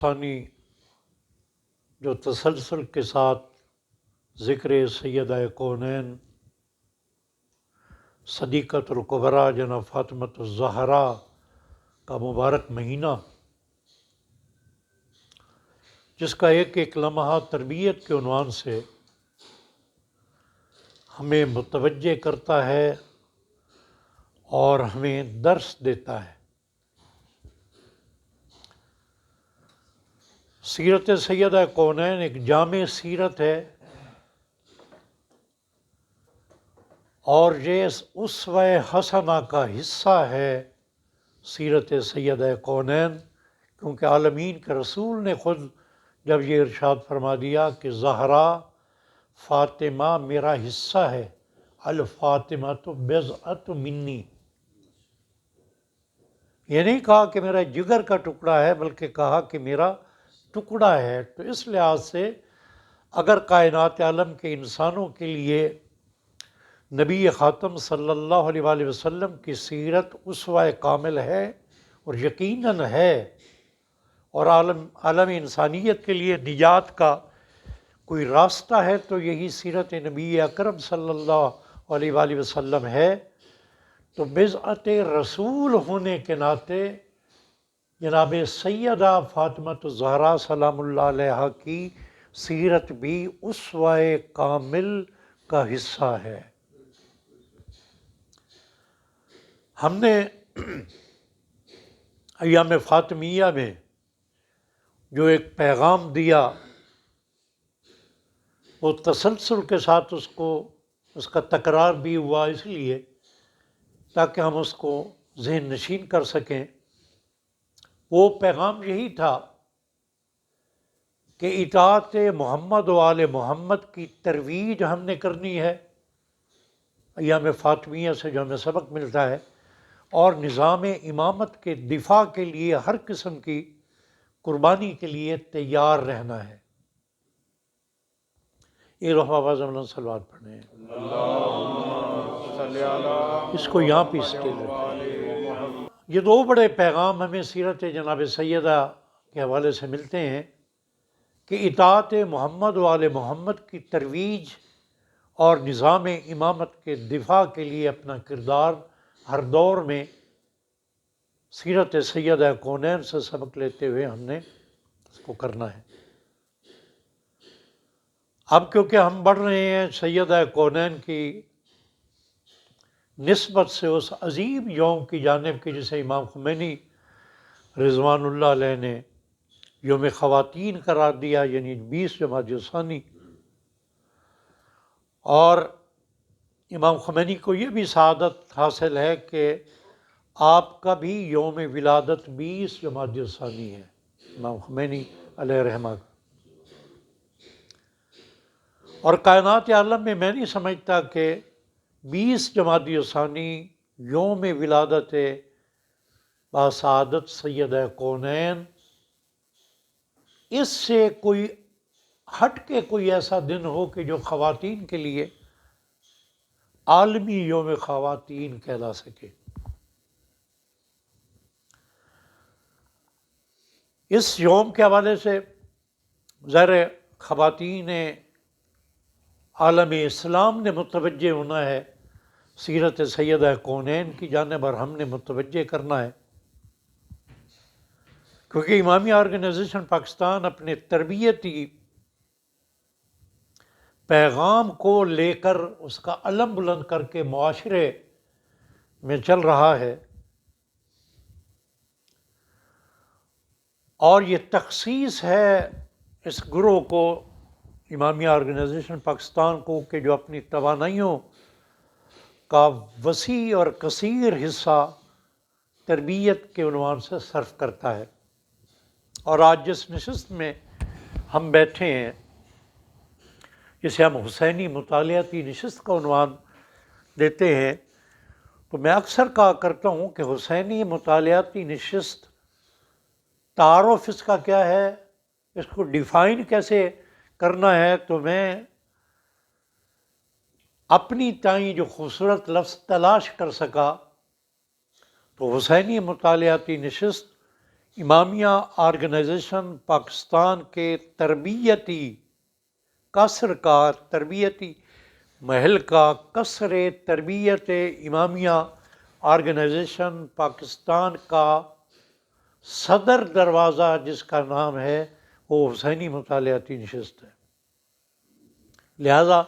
ثانی جو تسلسل کے ساتھ ذکر سیدہ کونین صدیقۃ الکبریٰ جناب فاطمۃ الزہرا کا مبارک مہینہ، جس کا ایک ایک لمحہ تربیت کے عنوان سے ہمیں متوجہ کرتا ہے اور ہمیں درس دیتا ہے۔ سیرت سیدہ کونین ایک جامع سیرت ہے، اور یہ اسوہ حسنہ کا حصہ ہے سیرت سیدہ کونین، کیونکہ عالمین کے رسول نے خود جب یہ ارشاد فرما دیا کہ زہرا فاطمہ میرا حصہ ہے، الفاطمہ تو بضعۃ منی، یہ نہیں کہا کہ میرا جگر کا ٹکڑا ہے، بلکہ کہا کہ میرا ٹکڑا ہے۔ تو اس لحاظ سے اگر کائنات عالم کے انسانوں کے لیے نبی خاتم صلی اللہ علیہ وآلہ وسلم کی سیرت اسوہ کامل ہے، اور یقیناً ہے، اور عالم انسانیت کے لیے نجات کا کوئی راستہ ہے، تو یہی سیرت نبی اکرم صلی اللہ علیہ وآلہ وسلم ہے۔ تو بضعت رسول ہونے کے ناطے جناب سیدہ فاطمۃ الزہرا سلام اللہ علیہا کی سیرت بھی اسوہ کامل کا حصہ ہے۔ ہم نے ایام فاطمیہ میں جو ایک پیغام دیا، وہ تسلسل کے ساتھ اس کا تکرار بھی ہوا، اس لیے تاکہ ہم اس کو ذہن نشین کر سکیں۔ وہ پیغام یہی تھا کہ اطاعت محمد و آل محمد کی ترویج ہم نے کرنی ہے، ایام فاطمیہ سے جو ہمیں سبق ملتا ہے، اور نظام امامت کے دفاع کے لیے ہر قسم کی قربانی کے لیے تیار رہنا ہے۔ ایک دفعہ آواز میں صلوات پڑھیں، اس کو یہاں پہ اسٹیل رکھیں۔ یہ دو بڑے پیغام ہمیں سیرت جناب سیدہ کے حوالے سے ملتے ہیں کہ اطاعت محمد و آل محمد کی ترویج اور نظام امامت کے دفاع کے لیے اپنا کردار ہر دور میں سیرت سیدہ کونین سے سبق لیتے ہوئے ہم نے اس کو کرنا ہے۔ اب کیونکہ ہم بڑھ رہے ہیں سیدہ کونین کی نسبت سے اس عظیم یوم کی جانب کی جسے امام خمینی رضوان اللہ علیہ نے یوم خواتین قرار دیا، یعنی 20 جمادی الثانی، اور امام خمینی کو یہ بھی سعادت حاصل ہے کہ آپ کا بھی یوم ولادت 20 جمادی الثانی ہے، امام خمینی علیہ رحمہ۔ اور کائنات عالم میں نہیں سمجھتا کہ 20 جمادی الثانی یوم ولادت باسعادت سیدہ کونین، اس سے کوئی ہٹ کے کوئی ایسا دن ہو کہ جو خواتین کے لیے عالمی یوم خواتین کہلا سکے۔ اس یوم کے حوالے سے ظاہر خواتین عالم اسلام نے متوجہ ہونا ہے سیرت سیدہ کونین کی جانب، اور ہم نے متوجہ کرنا ہے، کیونکہ امامی آرگنائزیشن پاکستان اپنے تربیتی پیغام کو لے کر اس کا علم بلند کر کے معاشرے میں چل رہا ہے، اور یہ تخصیص ہے اس گروہ کو، امامی آرگنائزیشن پاکستان کو، کہ جو اپنی توانائیوں کا وسیع اور کثیر حصہ تربیت کے عنوان سے صرف کرتا ہے۔ اور آج جس نشست میں ہم بیٹھے ہیں، جسے ہم حسینی مطالعاتی نشست کا عنوان دیتے ہیں، تو میں اکثر کہا کرتا ہوں کہ حسینی مطالعاتی نشست، تعارف اس کا کیا ہے، اس کو ڈیفائن کیسے کرنا ہے، تو میں اپنی تئیں جو خوبصورت لفظ تلاش کر سکا، تو حسینی مطالعاتی نشست امامیہ آرگنائزیشن پاکستان کے تربیتی محل کا قصر تربیت امامیہ آرگنائزیشن پاکستان کا صدر دروازہ جس کا نام ہے وہ حسینی مطالعاتی نشست ہے۔ لہٰذا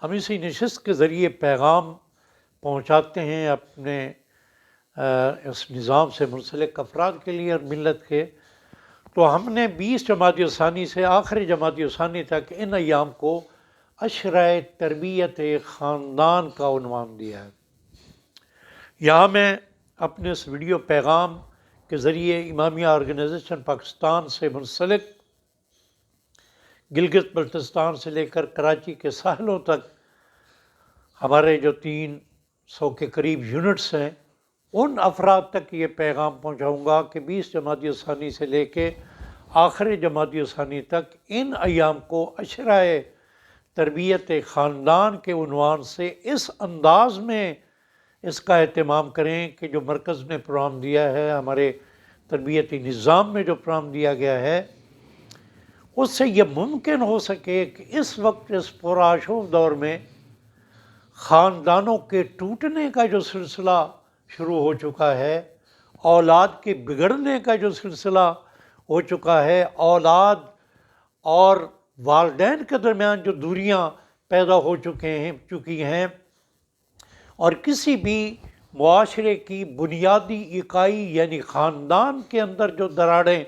ہم اسی نشست کے ذریعے پیغام پہنچاتے ہیں اپنے اس نظام سے منسلک افراد کے لیے اور ملت کے۔ تو ہم نے 20 جمادی الثانی سے آخری جمادی الثانی تک ان ایام کو عشرۂ تربیت خاندان کا عنوان دیا ہے۔ یہاں میں اپنے اس ویڈیو پیغام کے ذریعے امامیہ آرگنائزیشن پاکستان سے منسلک گلگت بلتستان سے لے کر کراچی کے ساحلوں تک ہمارے جو 300 کے قریب یونٹس ہیں ان افراد تک یہ پیغام پہنچاؤں گا کہ 20 جمادی الثانی سے لے کے آخری جمادی الثانی تک ان ایام کو عشرۂ تربیت خاندان کے عنوان سے اس انداز میں اس کا اہتمام کریں کہ جو مرکز نے پروگرام دیا ہے، ہمارے تربیتی نظام میں جو پروگرام دیا گیا ہے، اس سے یہ ممکن ہو سکے کہ اس وقت اس پرآشوب دور میں خاندانوں کے ٹوٹنے کا جو سلسلہ شروع ہو چکا ہے، اولاد کے بگڑنے کا جو سلسلہ ہو چکا ہے، اولاد اور والدین کے درمیان جو دوریاں پیدا ہو چکی ہیں اور کسی بھی معاشرے کی بنیادی اکائی یعنی خاندان کے اندر جو دراڑیں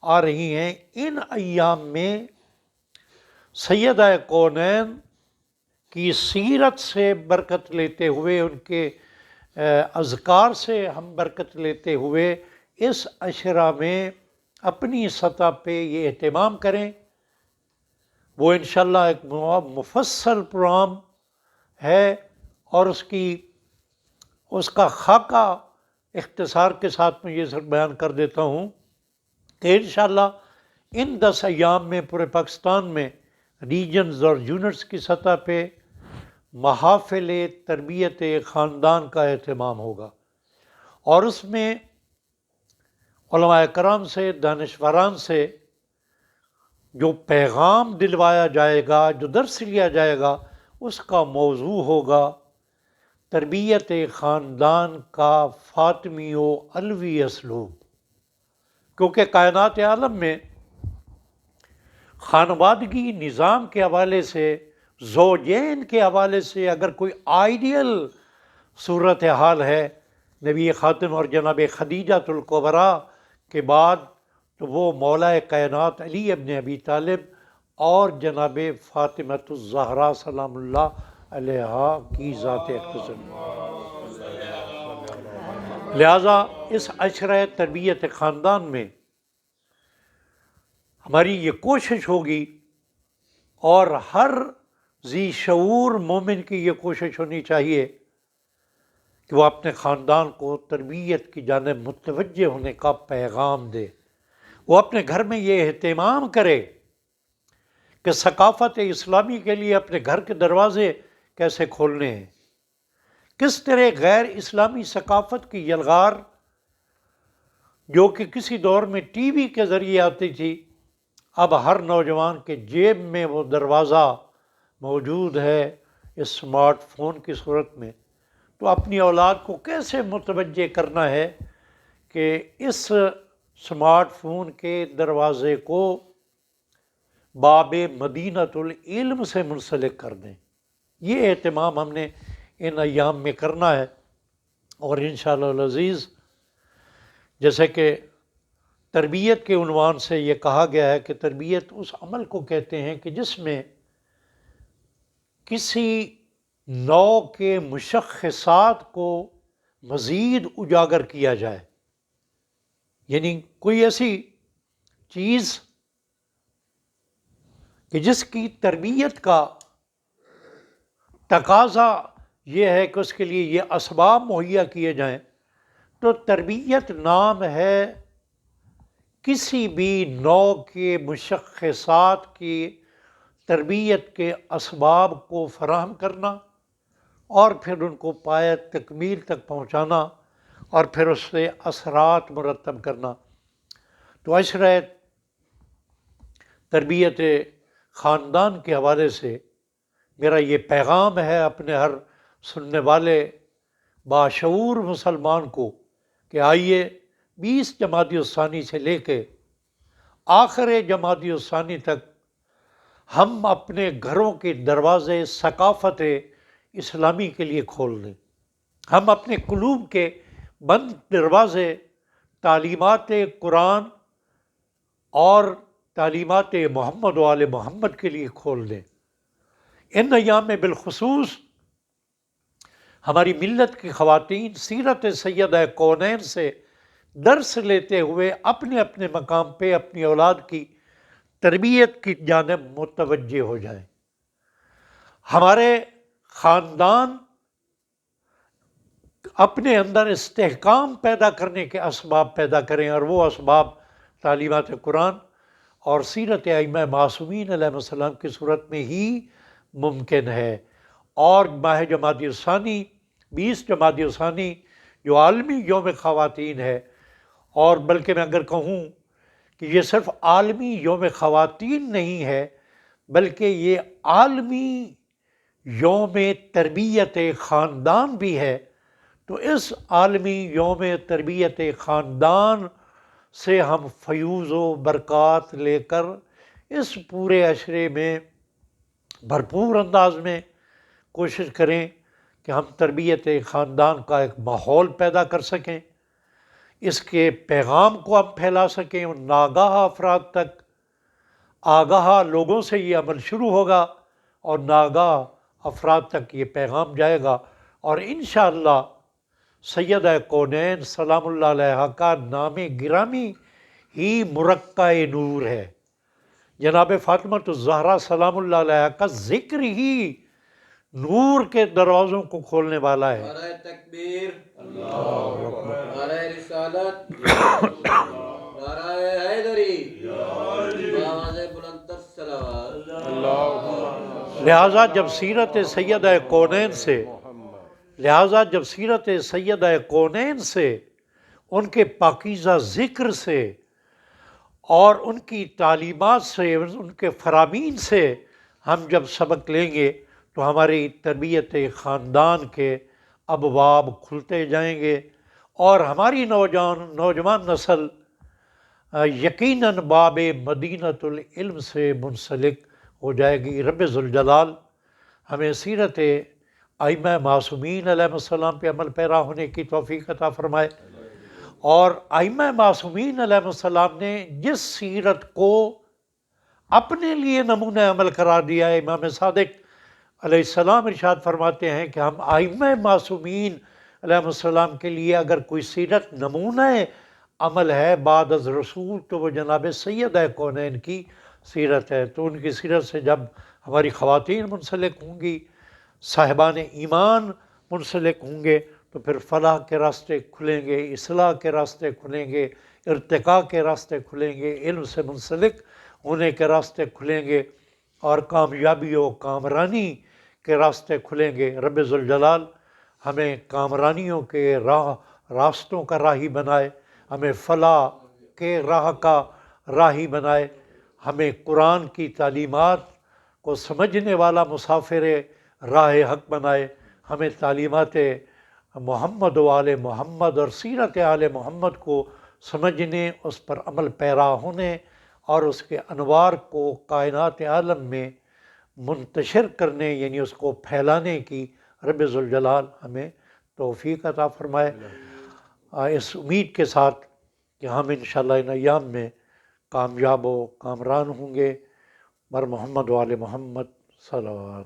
آ رہی ہیں، ان ایام میں سیدہ کونین کی سیرت سے برکت لیتے ہوئے، ان کے اذکار سے ہم برکت لیتے ہوئے اس عشرہ میں اپنی سطح پہ یہ اہتمام کریں۔ وہ انشاءاللہ ایک مفصل پروگرام ہے اور اس کا خاکہ اختصار کے ساتھ میں یہ سب بیان کر دیتا ہوں کہ انشاءاللہ ان 10 ایام میں پورے پاکستان میں ریجنز اور یونٹس کی سطح پہ محافل تربیت خاندان کا اہتمام ہوگا، اور اس میں علماء کرام سے، دانشوران سے جو پیغام دلوایا جائے گا، جو درس لیا جائے گا، اس کا موضوع ہوگا تربیت خاندان کا فاطمی و علوی اسلوب، کیونکہ کائنات عالم میں خانوادگی نظام کے حوالے سے، زوجین کے حوالے سے اگر کوئی آئیڈیل صورتحال ہے نبی خاتم اور جناب خدیجۃ الکبریٰ کے بعد، تو وہ مولا کائنات علی ابن ابی طالب اور جناب فاطمۃ الزہرا سلام اللہ علیہا کی ذات اقدس۔ لہٰذا اس عشرۂ تربیت خاندان میں ہماری یہ کوشش ہوگی، اور ہر ذی شعور مومن کی یہ کوشش ہونی چاہیے کہ وہ اپنے خاندان کو تربیت کی جانب متوجہ ہونے کا پیغام دے۔ وہ اپنے گھر میں یہ اہتمام کرے کہ ثقافت اسلامی کے لیے اپنے گھر کے دروازے کیسے کھولنے ہیں، کس طرح غیر اسلامی ثقافت کی یلغار جو کہ کسی دور میں ٹی وی کے ذریعے آتی تھی، اب ہر نوجوان کے جیب میں وہ دروازہ موجود ہے اسمارٹ فون کی صورت میں، تو اپنی اولاد کو کیسے متوجہ کرنا ہے کہ اس اسمارٹ فون کے دروازے کو باب مدینۃ العلم سے منسلک کر دیں۔ یہ اہتمام ہم نے ان ایام میں کرنا ہے، اور انشاءاللہ العزیز جیسے کہ تربیت کے عنوان سے یہ کہا گیا ہے کہ تربیت اس عمل کو کہتے ہیں کہ جس میں کسی نوع کے مشخصات کو مزید اجاگر کیا جائے، یعنی کوئی ایسی چیز کہ جس کی تربیت کا تقاضا یہ ہے کہ اس کے لیے یہ اسباب مہیا کیے جائیں۔ تو تربیت نام ہے کسی بھی نوع کے مشخصات کی تربیت کے اسباب کو فراہم کرنا اور پھر ان کو پایہ تکمیل تک پہنچانا اور پھر اس سے اثرات مرتب کرنا۔ تو عشرہ تربیت خاندان کے حوالے سے میرا یہ پیغام ہے اپنے ہر سننے والے باشعور مسلمان کو کہ آئیے 20 جمادی الثانی سے لے کے آخر جمادی الثانی تک ہم اپنے گھروں کے دروازے ثقافت اسلامی کے لیے کھول دیں. ہم اپنے قلوب کے بند دروازے تعلیمات قرآن اور تعلیمات محمد و آل محمد کے لیے کھول دیں. ان ایام میں بالخصوص ہماری ملت کی خواتین سیرت سیدہ کونین سے درس لیتے ہوئے اپنے اپنے مقام پہ اپنی اولاد کی تربیت کی جانب متوجہ ہو جائیں. ہمارے خاندان اپنے اندر استحکام پیدا کرنے کے اسباب پیدا کریں، اور وہ اسباب تعلیمات قرآن اور سیرت ائمہ معصومین علیہ السلام کی صورت میں ہی ممکن ہے. اور ماہ جمادی الثانی 20 جمادی الثانی جو عالمی یوم خواتین ہے، اور بلکہ میں اگر کہوں کہ یہ صرف عالمی یوم خواتین نہیں ہے بلکہ یہ عالمی یوم تربیت خاندان بھی ہے، تو اس عالمی یوم تربیت خاندان سے ہم فیوز و برکات لے کر اس پورے عشرے میں بھرپور انداز میں کوشش کریں کہ ہم تربیت خاندان کا ایک ماحول پیدا کر سکیں، اس کے پیغام کو ہم پھیلا سکیں اور ناگاہ افراد تک. آگاہ لوگوں سے یہ عمل شروع ہوگا اور ناگاہ افراد تک یہ پیغام جائے گا، اور انشاءاللہ سیدہ کونین سلام اللہ علیہا کا نام گرامی ہی مرقع نور ہے. جناب فاطمۃ الزہرا سلام اللہ علیہا کا ذکر ہی نور کے دروازوں کو کھولنے والا ہے. نعرہ تکبیر، اللہ اکبر، نعرہ رسالت، نعرہ حیدری، آواز بلند تر صلوات. لہٰذا جب سیرت سیدہ کونین سے ان کے پاکیزہ ذکر سے اور ان کی تعلیمات سے ان کے فرامین سے ہم جب سبق لیں گے تو ہماری تربیت خاندان کے ابواب کھلتے جائیں گے، اور ہماری نوجوان نسل یقیناً باب مدینۃ العلم سے منسلک ہو جائے گی. رب ذوالجلال ہمیں سیرت ائمہ معصومین علیہ السلام پہ عمل پیرا ہونے کی توفیق عطا فرمائے. اور ائمہ معصومین علیہ السلام نے جس سیرت کو اپنے لیے نمونہ عمل قرار دیا ہے، امام صادق علیہ السلام ارشاد فرماتے ہیں کہ ہم ائمہ معصومین علیہ السلام کے لیے اگر کوئی سیرت نمونہ عمل ہے بعد از رسول تو وہ جناب سیدہ کونین کی سیرت ہے. تو ان کی سیرت سے جب ہماری خواتین منسلک ہوں گی، صاحبان ایمان منسلک ہوں گے، تو پھر فلاح کے راستے کھلیں گے، اصلاح کے راستے کھلیں گے، ارتقاء کے راستے کھلیں گے، علم سے منسلک ہونے کے راستے کھلیں گے، اور کامیابی و کامرانی کے راستے کھلیں گے. رب ذوالجلال ہمیں کامرانیوں کے راستوں کا راہی بنائے، ہمیں فلاح کے راہ کا راہی بنائے، ہمیں قرآن کی تعلیمات کو سمجھنے والا مسافر راہ حق بنائے، ہمیں تعلیمات محمد و آل محمد اور سیرت آل محمد کو سمجھنے، اس پر عمل پیرا ہونے اور اس کے انوار کو کائنات عالم میں منتشر کرنے، یعنی اس کو پھیلانے کی رب ذوالجلال ہمیں توفیق عطا فرمائے. اس امید کے ساتھ کہ ہم انشاءاللہ ان ایام میں کامیاب و کامران ہوں گے. بر محمد و آل محمد صلوات.